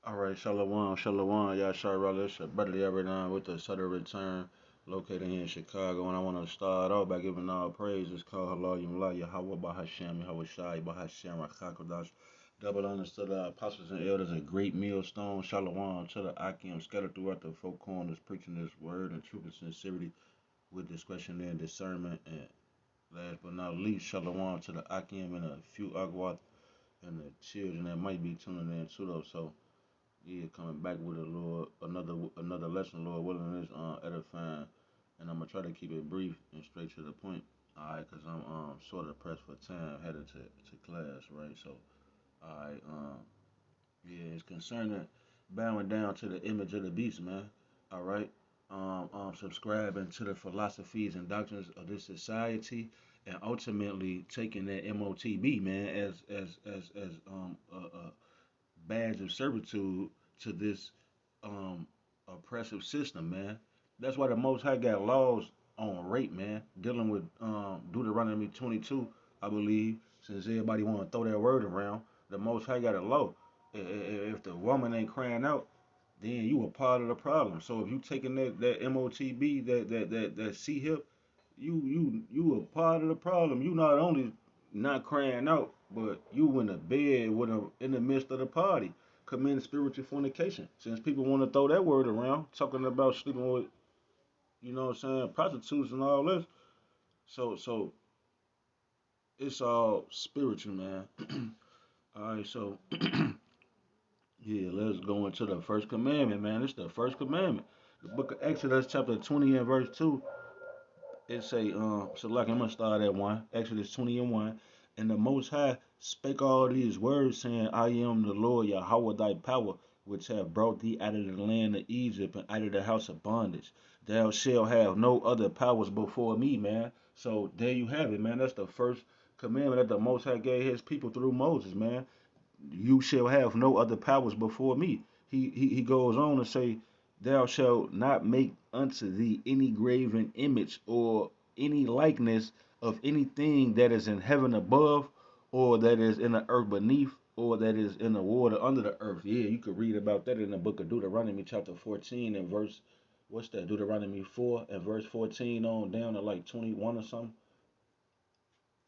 All right, Shalom, Shalom, Yashar Relish, brother Everton with the Sutter Return, located here in Chicago. And I want to start off by giving all praises. Call Allah Yumla Yahweh Bahashem, Yahweh Shai Bahashem Rakakodash. Double honors to the apostles and elders, a great millstone. Shalom to the Akim scattered throughout the four corners, preaching this word and truth and sincerity with discretion and discernment. And last but not least, Shalom to the Akim and a few Agwat and the children that might be tuning in too, though. So, yeah, coming back with a Lord, another lesson, Lord willing, is edifying, and I'm gonna try to keep it brief and straight to the point. Alright, cause I'm sort of pressed for time headed to class, right? So, alright, yeah, it's concerning bowing down to the image of the beast, man. Alright, subscribing to the philosophies and doctrines of this society, and ultimately taking that M.O.T.B, man, as badge of servitude to this um, oppressive system, man. That's why the Most High got laws on rape, man, dealing with Deuteronomy 22, I believe. Since everybody want to throw that word around, the Most High got a law. If the woman ain't crying out, then you a part of the problem. So if you taking that M.O.T.B, that C hip, you a part of the problem. You not only not crying out, but you in the bed with a in the midst of the party, committing spiritual fornication. Since people want to throw that word around, talking about sleeping with, what I'm saying, prostitutes and all this. So it's all spiritual, man. All right, so yeah, let's go into the first commandment, man. It's the first commandment. The book of Exodus, chapter 20 and verse 2. It say, so like I'm gonna start at one, Exodus 20 and 1. And the Most High spake all these words, saying, I am the Lord Yahweh thy power, which have brought thee out of the land of Egypt and out of the house of bondage. Thou shalt have no other powers before me, man. So there you have it, man. That's the first commandment that the Most High gave his people through Moses, man. You shall have no other powers before me. He goes on to say, thou shalt not make unto thee any graven image or any likeness of anything that is in heaven above, or that is in the earth beneath, or that is in the water under the earth. Yeah, you could read about that in the book of Deuteronomy, chapter 14, and verse, what's that? Deuteronomy 4 and verse 14 on down to like 21 or something.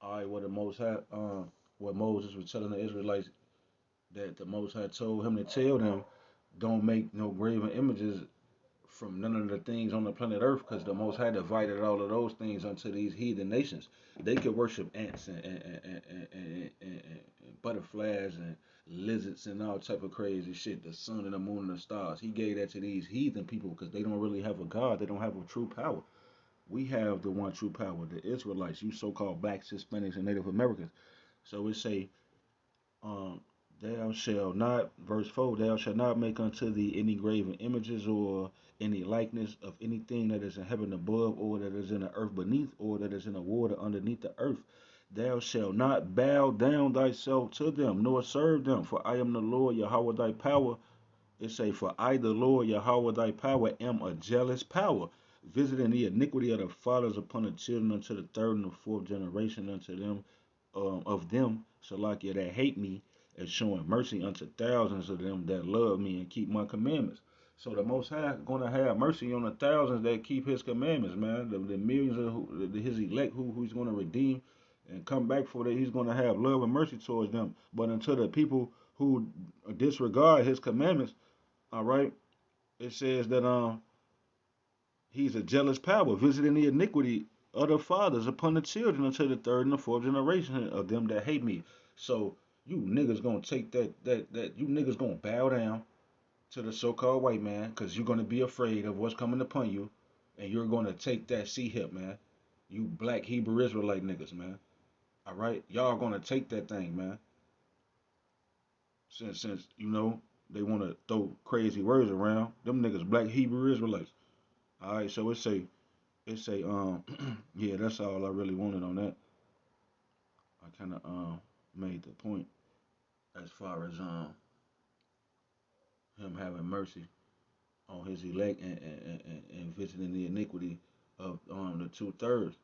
All right, what the Most High, what Moses was telling the Israelites that the Most High told him to tell them, don't make no graven images from none of the things on the planet Earth, because the Most High divided all of those things unto these heathen nations. They could worship ants and butterflies and lizards and all type of crazy shit, the sun and the moon and the stars. He gave that to these heathen people because they don't really have a God. They don't have a true power. We have the one true power, the Israelites, you so-called blacks, Hispanics, and Native Americans. So it say, um, thou shalt not, verse 4, thou shalt not make unto thee any graven images or any likeness of anything that is in heaven above, or that is in the earth beneath, or that is in the water underneath the earth. Thou shalt not bow down thyself to them, nor serve them, for I am the Lord Yahweh thy power. It say, for I, the Lord Yahweh thy power, am a jealous power, visiting the iniquity of the fathers upon the children unto the third and the fourth generation unto them of them, Salakia, that hate me, and showing mercy unto thousands of them that love me and keep my commandments. So the Most High gonna have mercy on the thousands that keep His commandments, man. The millions of His elect who He's gonna redeem and come back for that, He's gonna have love and mercy towards them. But until the people who disregard His commandments, all right, it says that He's a jealous power, visiting the iniquity of the fathers upon the children until the third and the fourth generation of them that hate me. So you niggas gonna take that you niggas gonna bow down to the so-called white man because you're gonna be afraid of what's coming upon you, and you're gonna take that C hip, man. You black Hebrew Israelite niggas, man. All right, y'all gonna take that thing, man. Since they wanna throw crazy words around, them niggas black Hebrew Israelites. All right, so it say yeah, that's all I really wanted on that. I kind of made the point as far as him having mercy on his elect and visiting the iniquity of the 2/3.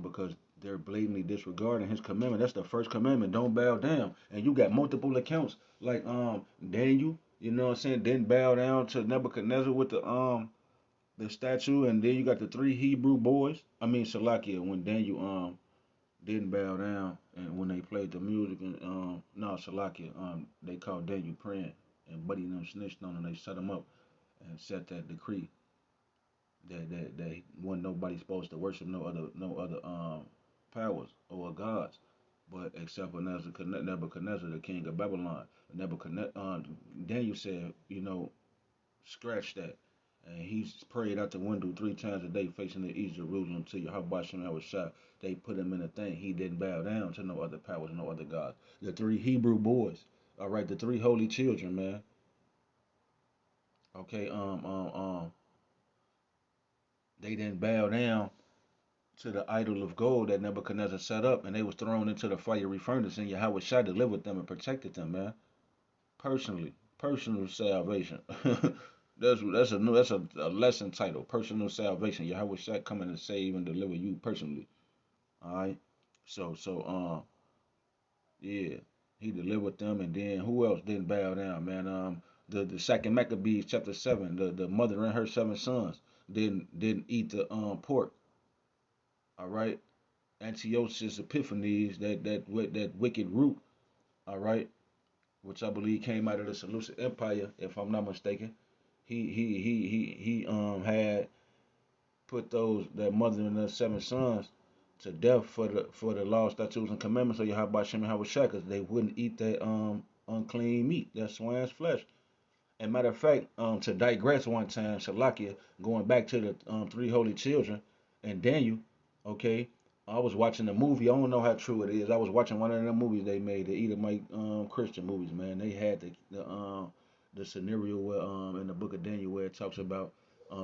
Because they're blatantly disregarding his commandment. That's the first commandment. Don't bow down. And you got multiple accounts like Daniel. You know what I'm saying? Didn't bow down to Nebuchadnezzar with the statue, and then you got the three Hebrew boys. I mean Salakia when Daniel didn't bow down, and when they played the music, and no Salakia they called Daniel praying, and Buddy and them snitched on him. They set him up and set that decree that wasn't nobody supposed to worship no other powers or gods, but except for Nebuchadnezzar, the king of Babylon. Nebuchadnezzar, Daniel said, scratch that. And he's prayed out the window 3 times a day facing the east Jerusalem to Yahweh Shem was shot. They put him in a thing. He didn't bow down to no other powers, no other gods. The three Hebrew boys, all right, the three holy children, man. Okay, they didn't bow down to the idol of gold that Nebuchadnezzar set up, and they was thrown into the fiery furnace, and Yahweh Shai delivered them and protected them, man. Personally, personal salvation. That's a lesson title, personal salvation. Yahweh Shai coming to save and deliver you personally. All right. So yeah, he delivered them, and then who else didn't bow down, man? The second Maccabees chapter 7, the mother and her 7 sons didn't eat the pork. All right. Antiochus Epiphanes, that wicked root, all right, which I believe came out of the Seleucid Empire, if I'm not mistaken. He had put those that mother and their 7 sons to death for the law, statutes, and commandments of Yahweh Shem Yahweh Shai, because they wouldn't eat that unclean meat, that swine's flesh. And matter of fact, to digress one time, Shalakia, going back to the three holy children and Daniel, okay, I was watching a movie. I don't know how true it is. I was watching one of them movies they made, the Edomite Christian movies, man. They had the scenario where in the book of Daniel where it talks about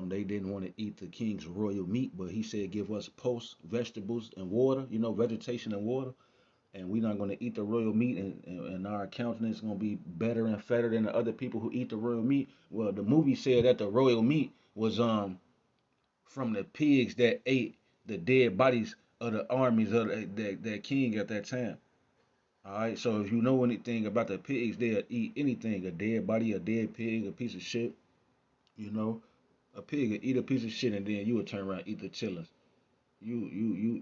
they didn't want to eat the king's royal meat, but he said give us post vegetables and water, vegetation and water, and we're not going to eat the royal meat, and our countenance is going to be better and fatter than the other people who eat the royal meat. Well, the movie said that the royal meat was from the pigs that ate the dead bodies of the armies of that king at that time. All right, so if you know anything about the pigs, they'll eat anything, a dead body, a dead pig, a piece of shit. You know, a pig will eat a piece of shit, and then you would turn around and eat the chillers. You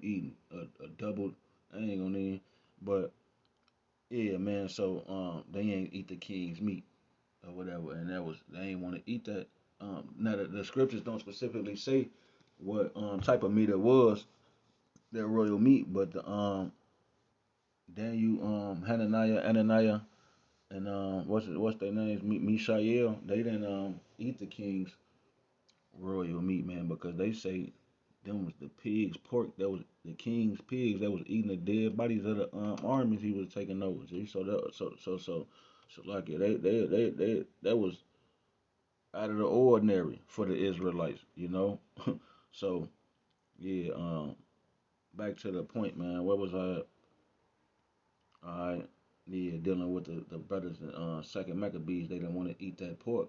eating a double. I ain't gonna name, but yeah, man. So they ain't eat the king's meat or whatever, and that was they ain't want to eat that. Now the scriptures don't specifically say what type of meat it was, that royal meat, but the Daniel, Hananiah, Ananiah, and what's their names? Mishael. They didn't eat the king's royal meat, man, because they say them was the pigs, pork that was the king's pigs that was eating the dead bodies of the armies he was taking over. See, so like yeah, they that was out of the ordinary for the Israelites, So yeah, back to the point, man. What was I? Alright, yeah, dealing with the brothers in Second Maccabees, they didn't want to eat that pork,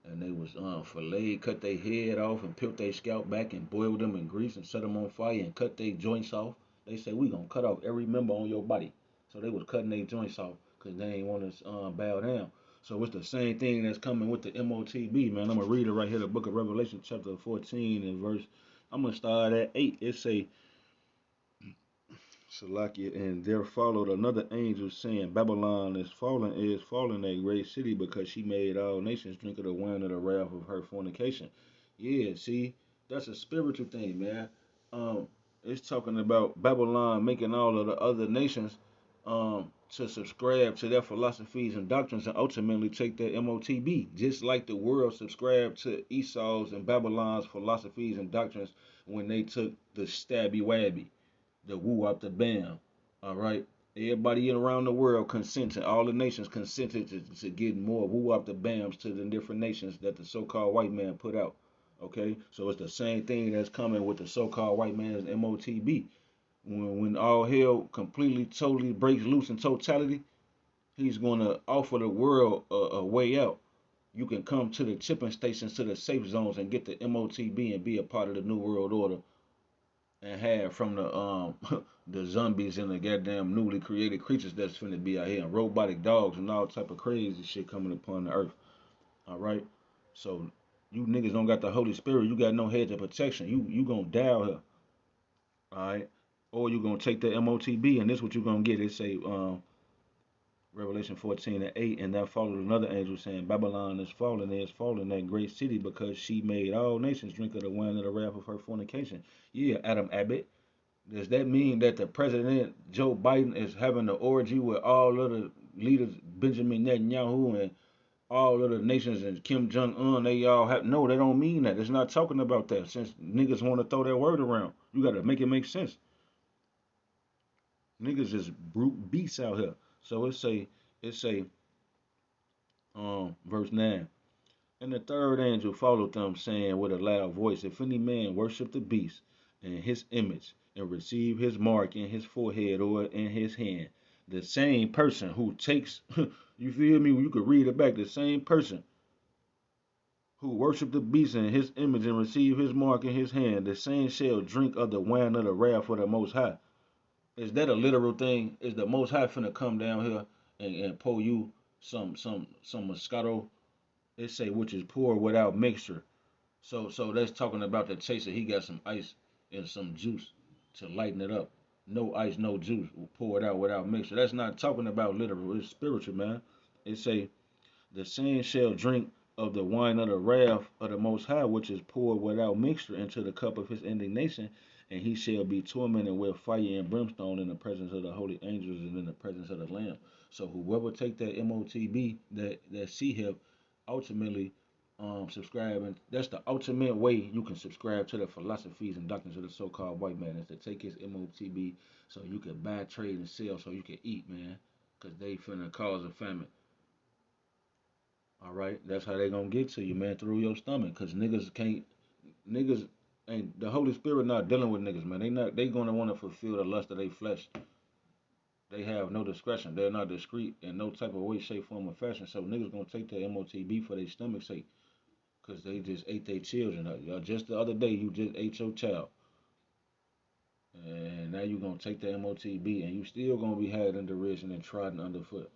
and they was filleted, cut their head off, and peeled their scalp back, and boiled them in grease, and set them on fire, and cut their joints off. They said we gonna cut off every member on your body, so they was cutting their joints off because they ain't want to bow down. So it's the same thing that's coming with the M.O.T.B, man. I'm gonna read it right here, the Book of Revelation, chapter 14, and verse. I'm gonna start at 8. It say, Salakia, and there followed another angel saying, Babylon is fallen, a great city, because she made all nations drink of the wine of the wrath of her fornication. Yeah, see, that's a spiritual thing, man. It's talking about Babylon making all of the other nations to subscribe to their philosophies and doctrines and ultimately take their M.O.T.B. Just like the world subscribed to Esau's and Babylon's philosophies and doctrines when they took the stabby wabby, the woo up the bam. All right. Everybody around the world consented, all the nations consented to getting more woo up the bams to the different nations that the so-called white man put out. Okay, so it's the same thing that's coming with the so-called white man's M.O.T.B. When all hell completely, totally breaks loose in totality, he's going to offer the world a way out. You can come to the chipping stations, to the safe zones, and get the M.O.T.B. and be a part of the New World Order and have from the the zombies and the goddamn newly created creatures that's finna be out here, and robotic dogs and all type of crazy shit coming upon the earth. All right. So you niggas don't got the Holy Spirit. You got no hedge of protection. You gonna die out here. All right. Or you gonna take the M.O.T.B. and this what you gonna get. It say Revelation 14:8, and that followed another angel saying, Babylon is fallen, that great city, because she made all nations drink of the wine of the wrath of her fornication. Yeah, Adam Abbott. Does that mean that the president Joe Biden is having an orgy with all of the leaders, Benjamin Netanyahu and all of the nations and Kim Jong Un? They all have no. They don't mean that. It's not talking about that. Since niggas want to throw that word around, you got to make it make sense. Niggas is brute beasts out here. So it say verse 9. And the third angel followed them, saying with a loud voice, If any man worship the beast and his image, and receive his mark in his forehead or in his hand, the same person who takes, you feel me? You could read it back. The same person who worship the beast and his image and receive his mark in his hand, the same shall drink of the wine of the wrath of the Most High. Is that a literal thing? Is the Most High finna come down here and pour you some Moscato? It say which is poured without mixture. So that's talking about the chaser. He got some ice and some juice to lighten it up. No ice, no juice. Pour it out without mixture. That's not talking about literal. It's spiritual, man. It say the same shall drink of the wine of the wrath of the Most High, which is poured without mixture into the cup of his indignation, and he shall be tormented with fire and brimstone in the presence of the holy angels and in the presence of the Lamb. So whoever take that M.O.T.B. that see him, ultimately subscribe, and that's the ultimate way you can subscribe to the philosophies and doctrines of the so-called white man, is to take his M.O.T.B. so you can buy, trade, and sell, so you can eat, man, because they finna cause a famine. All right, that's how they gonna get to you, man, through your stomach. Cause niggas can't, niggas ain't the Holy Spirit not dealing with niggas, man. They not, they gonna want to fulfill the lust of their flesh. They have no discretion. They're not discreet in no type of way, shape, form, or fashion. So niggas gonna take the M.O.T.B. for their stomach's sake, cause they just ate their children. Y'all, just the other day, you just ate your child, and now you gonna take the M.O.T.B. and you still gonna be had in derision and trodden underfoot.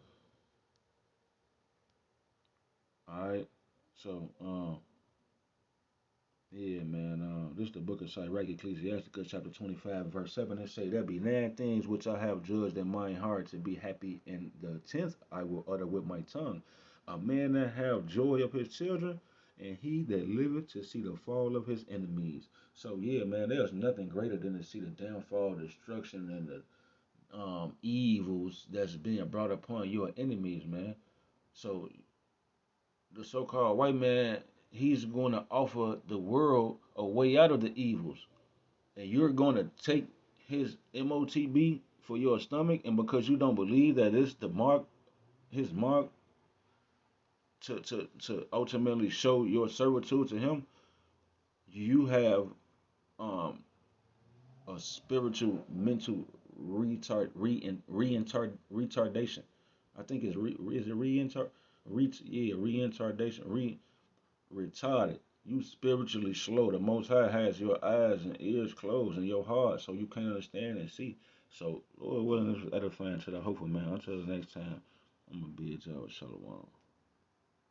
All right, so yeah, man. This is the book of Sirach, Ecclesiasticus, chapter 25, verse 7. It say, There be 9 things which I have judged in mine heart to be happy, and the 10th I will utter with my tongue. A man that have joy of his children, and he that liveth to see the fall of his enemies. So, yeah, man, there's nothing greater than to see the downfall, destruction, and the evils that's being brought upon your enemies, man. So, the so-called white man, he's going to offer the world a way out of the evils, and you're going to take his M.O.T.B. for your stomach, and because you don't believe that it's the mark, his mark, to ultimately show your servitude to him, you have um a spiritual mental retardation. I think it's is it retardation, retarded. You spiritually slow. The Most High has your eyes and ears closed and your heart, so you can't understand and see. So, Lord willing, this was edifying to the hopeful man. Until the next time, I'm gonna be a Joe Shalom.